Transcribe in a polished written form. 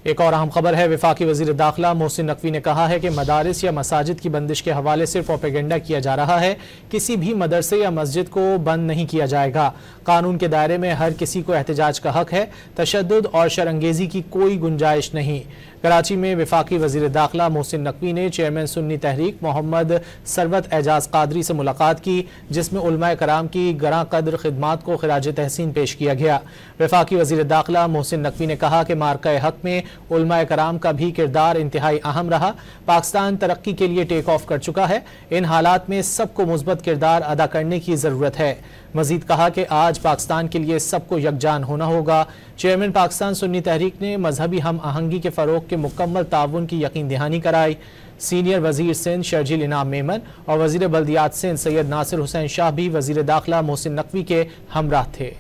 एक और अहम खबर है। वफाकी वजीर दाखिला मोहसिन नकवी ने कहा है कि मदारिस या मसाजिद की बंदिश के हवाले से प्रोपेगेंडा किया जा रहा है। किसी भी मदरसे या मस्जिद को बंद नहीं किया जाएगा। कानून के दायरे में हर किसी को एहतजाज का हक है। तशद्दुद और शरअंगेजी की कोई गुंजाइश नहीं। कराची में वफाकी वजीर दाखिला मोहसिन नकवी ने चेयरमैन सुन्नी तहरीक मोहम्मद सरवत एजाज कादरी से मुलाकात की, जिसमें उलमाए कराम की गरां कद्र खिदमात को खिराज तहसीन पेश किया गया। वफाकी वजीर दाखिला मोहसिन नकवी ने कहा कि मार्का हक में उलमाए कराम का भी किरदार इंतहाई अहम रहा। पाकिस्तान तरक्की के लिए टेक ऑफ कर चुका है। इन हालात में सबको मुस्बत किरदार अदा करने की ज़रूरत है। मजीद कहा कि आज पाकिस्तान के लिए सबको यकजान होना होगा। चेयरमैन पाकिस्तान सुन्नी तहरीक ने मजहबी हम आहंगी के फ़रोग के मुकम्मल ताउन की यकीन दहानी कराई। सीनियर वजीर सिंध शर्जील इनाम मेमन और वजीर बल्दियात सिंध सैयद नासिर हुसैन शाह भी वजीर दाखिला मोहसिन नकवी के हमराह थे।